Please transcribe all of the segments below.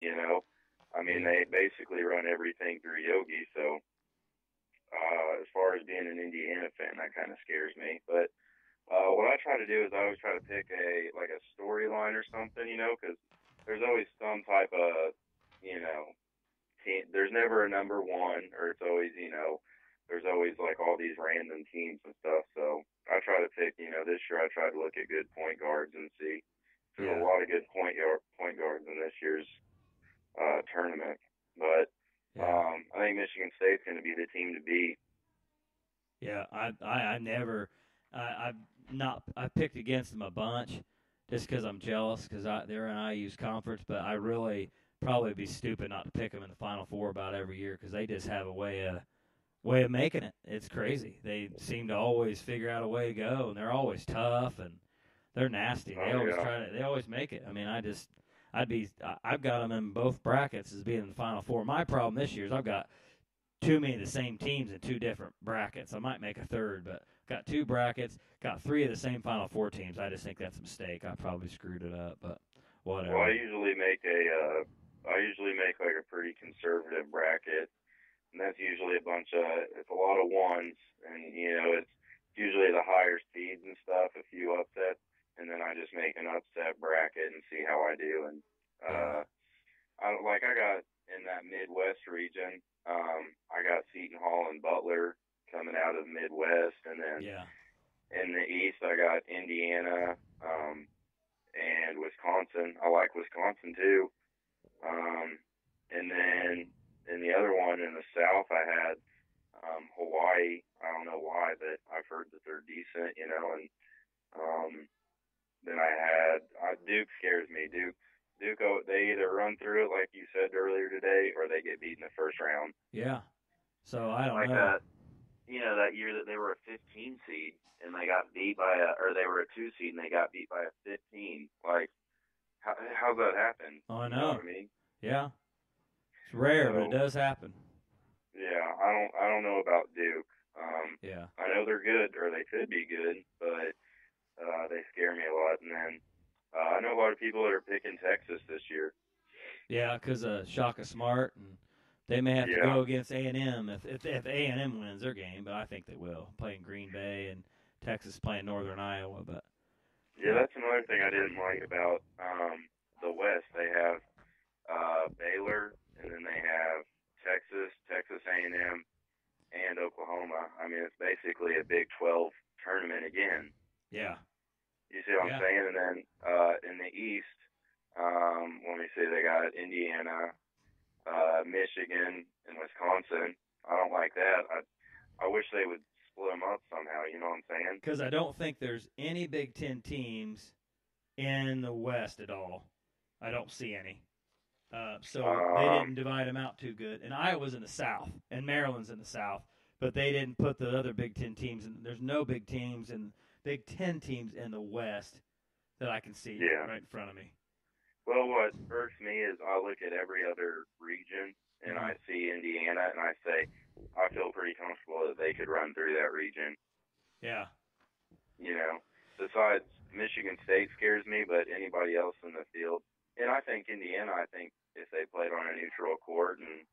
You know, I mean, Yeah. they basically run everything through Yogi. So as far as being an Indiana fan, that kind of scares me. But what I try to do is I always try to pick a like a storyline or something, because there's always some type of, you know, team. There's never a number one, or it's always, there's always like all these random teams and stuff. So I try to pick, this year I tried to look at good point guards and see. There's a Yeah. lot of good point guards in this year's tournament, but Yeah. I think Michigan State's going to be the team to beat. Yeah. I never, I've not, I picked against them a bunch just because I'm jealous because they're an IU's conference, but I really probably be stupid not to pick them in the Final Four about every year because they just have a way of making it. It's crazy. They seem to always figure out a way to go, and they're always tough and they're nasty. They Oh always yeah, try to. They always make it. I mean, I've got them in both brackets as being in the Final Four. My problem this year is I've got too many of the same teams in two different brackets. I might make a third, but got two brackets, got three of the same Final Four teams. I just think that's a mistake. I probably screwed it up, but well, whatever. I usually make like a pretty conservative bracket, and that's usually it's a lot of ones, and it's usually the higher seeds and stuff, a few upsets, and then I just make an upset bracket and see how I do. And Yeah, I got in that Midwest region, I got Seton Hall and Butler coming out of the Midwest, and then yeah, in the East I got Indiana, and Wisconsin. I like Wisconsin too. And then in the other one in the South, I had Hawaii. I don't know why, but I've heard that they're decent, and um, then I had Duke scares me. Duke, they either run through it like you said earlier today, or they get beat in the first round. yeah. So I don't Like know. that year that they were a 15 seed and they got beat by or they were a 2 seed and they got beat by a 15. Like, how's that happen? Oh, I You know what know. I mean? Yeah, it's rare, but it So does happen. yeah, I don't know about Duke. Yeah, I know they're good, or they could be good, but they scare me a lot. And then I know a lot of people that are picking Texas this year. yeah, because Shaka Smart, and they may have to Yeah, go against A&M if A&M wins their game, but I think they will. Playing Green Bay and Texas playing Northern Iowa, but yeah, yeah, that's another thing I didn't like about the West. They have Baylor, and then they have Texas, Texas A&M, and Oklahoma. I mean, it's basically a Big 12 tournament again. yeah, You see what I'm yeah, saying? And then in the East, let me see, they got Indiana, Michigan, and Wisconsin. I don't like that. I wish they would split them up somehow. You know what I'm saying? because I don't think there's any Big Ten teams in the West at all. I don't see any. So they Um, didn't divide them out too good. And Iowa's in the South, and Maryland's in the South, but they didn't put the other Big Ten teams in. There's no Big Ten teams in the West that I can see yeah. right in front of me. Well, what irks me is I look at every other region and Mm-hmm. I see Indiana and I say I feel pretty comfortable that they could run through that region. Yeah, You know, besides Michigan State scares me, but anybody else in the field, and I think Indiana. I think if they played on a neutral court and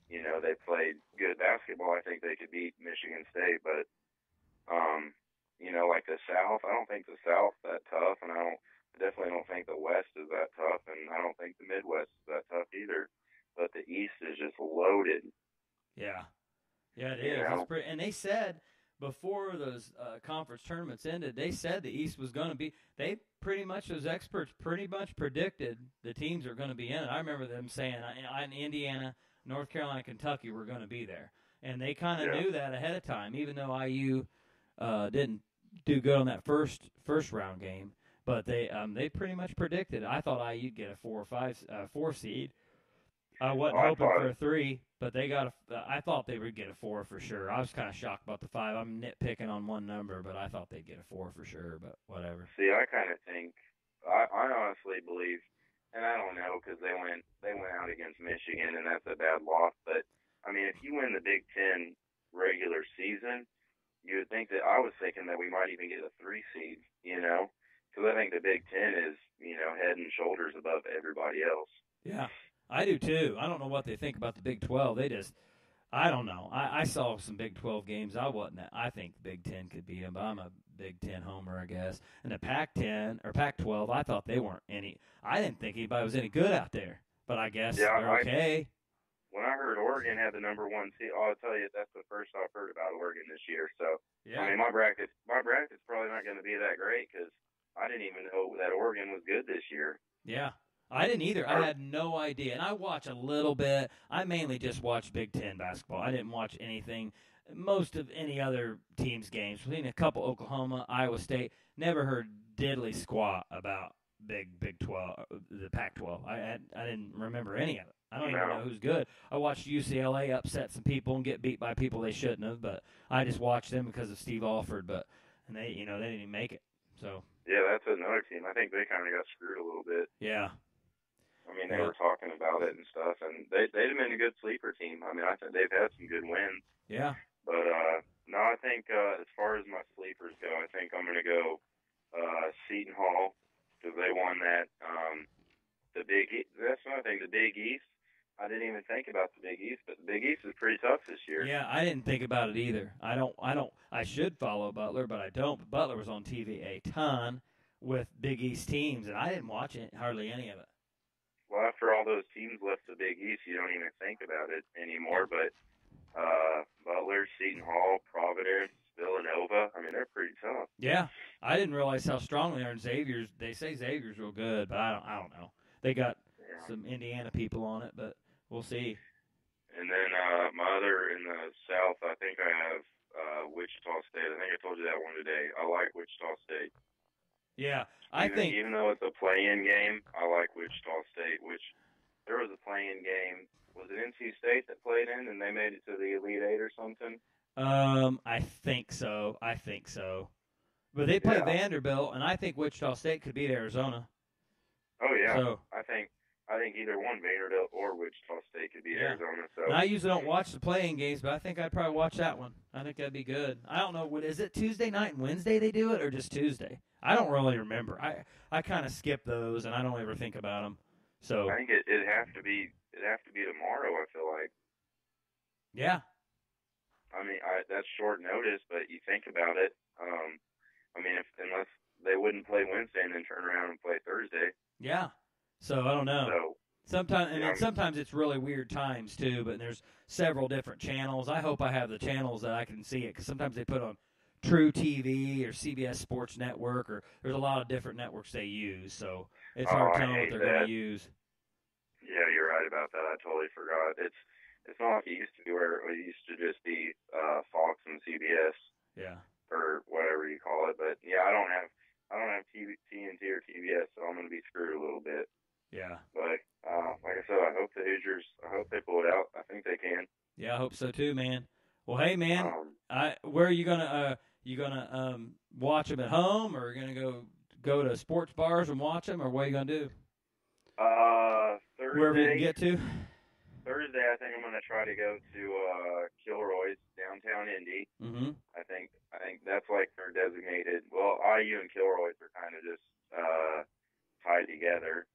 they played good basketball, I think they could beat Michigan State. But um, like the South, I don't think the South that tough, and I definitely don't think the West is that tough, and I don't think the Midwest is that tough either. But the East is just loaded, yeah, yeah. It you is. It's know. pretty. And they said before those conference tournaments ended, they said the East was going to be. They pretty much those experts pretty much predicted the teams are going to be in it. I remember them saying in Indiana, North Carolina, Kentucky were going to be there, and they kind of Yeah. knew that ahead of time. Even though IU didn't do good on that first round game, but they pretty much predicted. I thought IU'd get a 4 seed. I wasn't Well, I hoping thought, for a 3, but they got a. I thought they would get a 4 for sure. I was kind of shocked about the 5. I'm nitpicking on one number, but I thought they'd get a 4 for sure. But whatever. see, I kind of think, I honestly believe, and I don't know because they went out against Michigan, and that's a bad loss. But I mean, if you win the Big Ten regular season, you would think that I was thinking that we might even get a 3 seed, because I think the Big Ten is head and shoulders above everybody else. Yeah, I do too. I don't know what they think about the Big 12. I don't know. I saw some Big 12 games. I think the Big 10 could beat them, but I'm a Big 10 homer, I guess. And the Pac-10 or Pac-12, I thought they weren't any. I didn't think anybody was any good out there, but I guess they're okay. When I heard Oregon had the number one seed, I'll tell you that's the first I've heard about Oregon this year. So yeah. I mean, my bracket's probably not going to be that great because I didn't even know that Oregon was good this year. Yeah. I didn't either. I had no idea. And I watch a little bit. I mainly just watch Big Ten basketball. I didn't watch anything, most of any other team's games. Between a couple, Oklahoma, Iowa State. Never heard diddly squat about Big 12, the Pac-12. I didn't remember any of it. I don't even know who's good. I watched UCLA upset some people and get beat by people they shouldn't have, but I just watched them because of Steve Alford. And they didn't even make it. So yeah, that's another team. I think they kind of got screwed a little bit. Yeah. I mean, they were talking about it and stuff, and they'd been a good sleeper team. I mean, I think they've had some good wins. Yeah. But no, I think as far as my sleepers go, I think I'm going to go Seton Hall because they won that. That's another thing. The Big East. I didn't even think about the Big East, but the Big East is pretty tough this year. Yeah, I didn't think about it either. I should follow Butler, but I don't. But Butler was on TV a ton with Big East teams, and I didn't watch hardly any of it. Well, after all those teams left the Big East, you don't even think about it anymore. But Butler, Seton Hall, Providence, Villanova, I mean, they're pretty tough. Yeah, I didn't realize how strong they are. And Xavier's, they say Xavier's real good, but I don't know. They got some Indiana people on it, but we'll see. And then my other in the South, I think I have Wichita State. I think I told you that one today. I like Wichita State. Yeah, even though it's a play-in game, I like Wichita State. Which there was a play-in game. Was it NC State that played in and they made it to the Elite Eight or something? I think so. But they play Vanderbilt, and I think Wichita State could beat Arizona. Oh yeah. So, I think either one, Vanderbilt or Wichita State, could beat Arizona. So and I usually don't watch the playing games, but I think I'd probably watch that one. I think that'd be good. I don't know, is it Tuesday night and Wednesday they do it, or just Tuesday? I don't really remember. I kind of skip those, and I don't ever think about them. So I think it'd have to be tomorrow. I feel like. Yeah. I mean, that's short notice, but you think about it. I mean, unless they wouldn't play Wednesday and then turn around and play Thursday. Yeah. So I don't know. So, sometimes it's really weird times too. But there's several different channels. I hope I have the channels that I can see it because sometimes they put on True TV or CBS Sports Network, or there's a lot of different networks they use. So it's hard to tell what they're going to use. Yeah, you're right about that. I totally forgot. It's not like it used to be where it used to just be Fox and CBS. Yeah. Or whatever you call it. But yeah, I don't have TNT or TBS, so I'm going to be screwed a little bit. Yeah. But like I said, I hope the Hoosiers. I hope they pull it out. I think they can. Yeah, I hope so too, man. Well, hey, man, where are you gonna watch them at home, or are you gonna go to sports bars and watch them, or what are you gonna do? Thursday. Wherever you can get to. Thursday, I think I'm going to try to go to Kilroy's downtown Indy. Mm-hmm. I think that's like their designated. Well, IU and Kilroy's are kind of just tied together.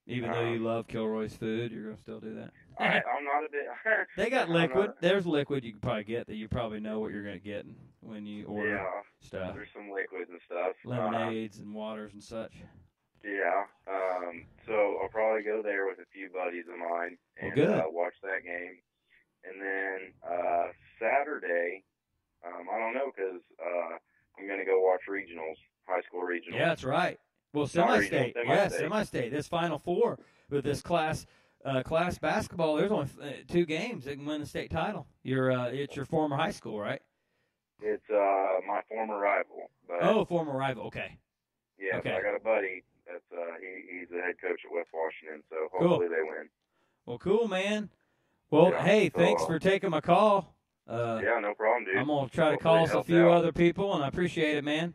Even though you love Kilroy's food, you're going to still do that. I'm not a bit. They got liquid. There's liquid you can probably get that you probably know what you're going to get when you order stuff. There's some liquids and stuff. Lemonades and waters and such. Yeah. So I'll probably go there with a few buddies of mine and watch that game. And then Saturday, I don't know because I'm going to go watch regionals, high school regionals. Yeah, that's right. Well, semi-state. Semi-state. This Final Four with this class basketball, there's only 2 games that can win the state title. It's your former high school, right? It's my former rival. But, former rival. Okay. Yeah, okay. So I got a buddy. That's he's the head coach at West Washington, so hopefully they win. Well, cool, man. Well, hey, thanks for taking my call. Yeah, no problem, dude. I'm going to try to call a few other people, and I appreciate it, man.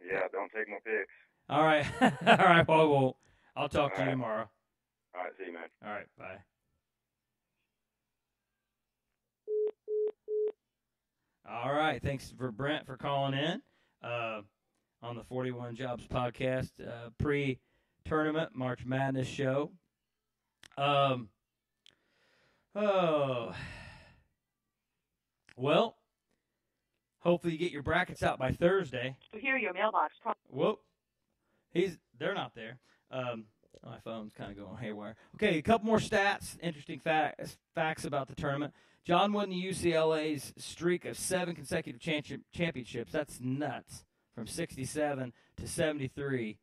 Yeah, don't take my picks. All right. All right, well, I'll talk to you tomorrow. All right, see you, man. All right, bye. All right, thanks for Brent for calling in. On the 41 Jobs podcast pre-tournament March Madness show. Oh, well, hopefully you get your brackets out by Thursday. To hear your mailbox. Whoop. They're not there. My phone's kind of going haywire. Okay, a couple more stats, interesting facts about the tournament. John won the UCLA's streak of 7 consecutive championships. That's nuts. From 67 to 73,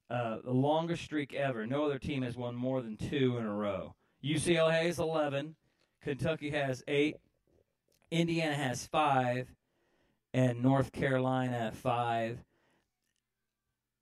the longest streak ever. No other team has won more than 2 in a row. UCLA has 11, Kentucky has 8, Indiana has 5, and North Carolina 5.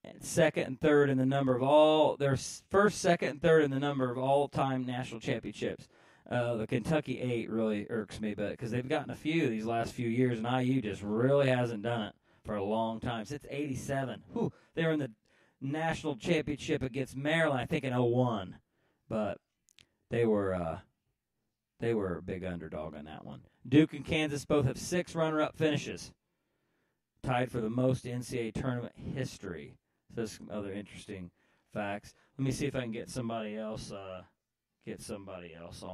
And second and third in the number of all their first, second, and third in the number of all-time national championships. The Kentucky 8 really irks me, but because they've gotten a few these last few years, and IU just really hasn't done it for a long time since '87. Whew, they were in the national championship against Maryland, I think in '01, but they were a big underdog on that one. Duke and Kansas both have 6 runner-up finishes, tied for the most NCAA tournament history. So there's some other interesting facts. Let me see if I can get somebody else on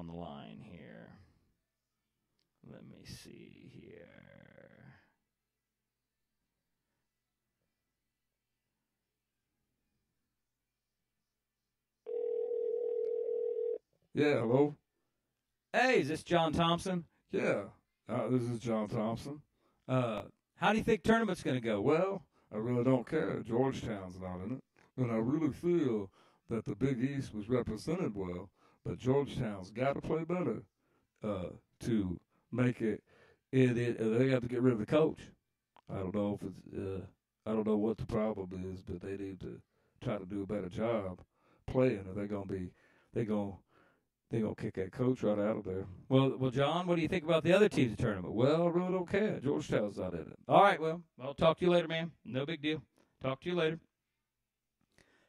the line here. Let me see here. Yeah, hello? Hey, is this John Thompson? Yeah, this is John Thompson. How do you think tournament's going to go? Well, I really don't care. Georgetown's not in it. And I really feel that the Big East was represented well, but Georgetown's got to play better to make it. They have to get rid of the coach. I don't know if it's. I don't know what the problem is, but they need to try to do a better job playing, or they're gonna kick that coach right out of there. Well, John, what do you think about the other teams in the tournament? Well, I really don't care. Georgetown's not in it. All right, well, I'll talk to you later, man. No big deal. Talk to you later.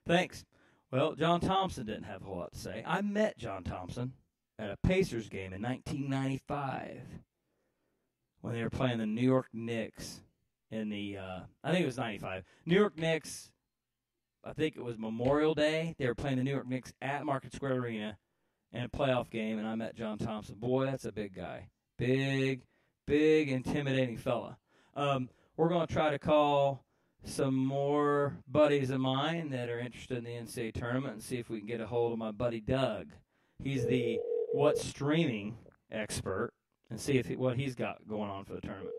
Thanks. Well, John Thompson didn't have a whole lot to say. I met John Thompson at a Pacers game in 1995 when they were playing the New York Knicks in the, I think it was 95. New York Knicks, I think it was Memorial Day. They were playing the New York Knicks at Market Square Arena in a playoff game, and I met John Thompson. Boy, that's a big guy. Big, intimidating fella. We're going to try to call some more buddies of mine that are interested in the NCAA tournament and see if we can get a hold of my buddy Doug. He's the what's streaming expert, and see what he's got going on for the tournament.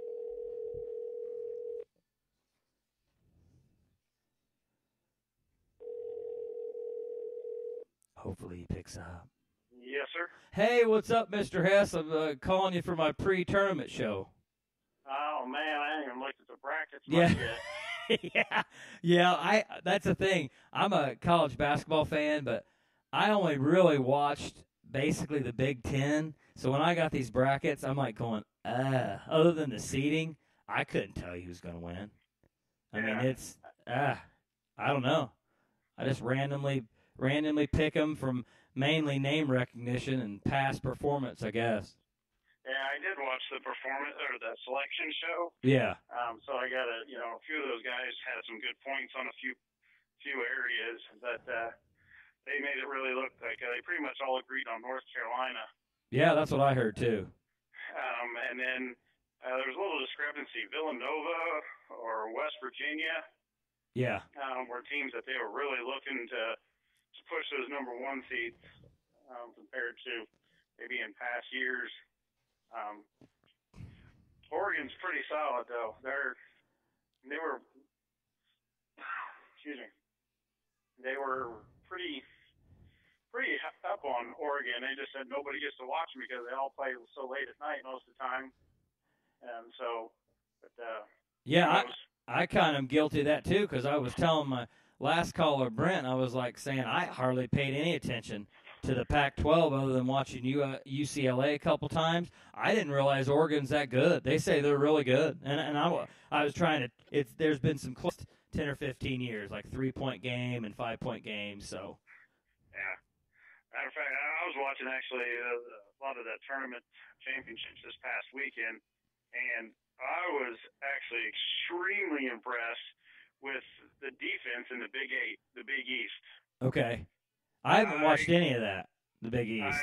Hopefully he picks up. Yes, sir. Hey, what's up, Mr. Hess? I'm calling you for my pre-tournament show. Oh, man, I ain't even looked at the brackets much yet. yeah. That's the thing. I'm a college basketball fan, but I only really watched basically the Big Ten. So when I got these brackets, I'm like going, other than the seeding, I couldn't tell you who's going to win. I mean, it's, I don't know. I just randomly pick them from mainly name recognition and past performance, I guess. Yeah, I did watch the performance or the selection show. Yeah. So I got a few of those guys had some good points on a few areas, but they made it really look like they pretty much all agreed on North Carolina. Yeah, that's what I heard too. And then there was a little discrepancy. Villanova or West Virginia. Yeah. Were teams that they were really looking to push those number 1 seeds compared to maybe in past years. Oregon's pretty solid though. They were pretty up on Oregon. They just said nobody gets to watch them because they all play so late at night most of the time. And so, I kind of am guilty of that too, because I was telling my last caller, Brent, I was like saying I hardly paid any attention to the Pac-12 other than watching UCLA a couple times. I didn't realize Oregon's that good. They say they're really good, and I was trying to. There's been some close 10 or 15 years, like 3-point game and 5-point games. So. Yeah. Matter of fact, I was watching actually a lot of that tournament championships this past weekend, and I was actually extremely impressed with the defense in the Big East. Okay. I haven't watched any of that, the Big East.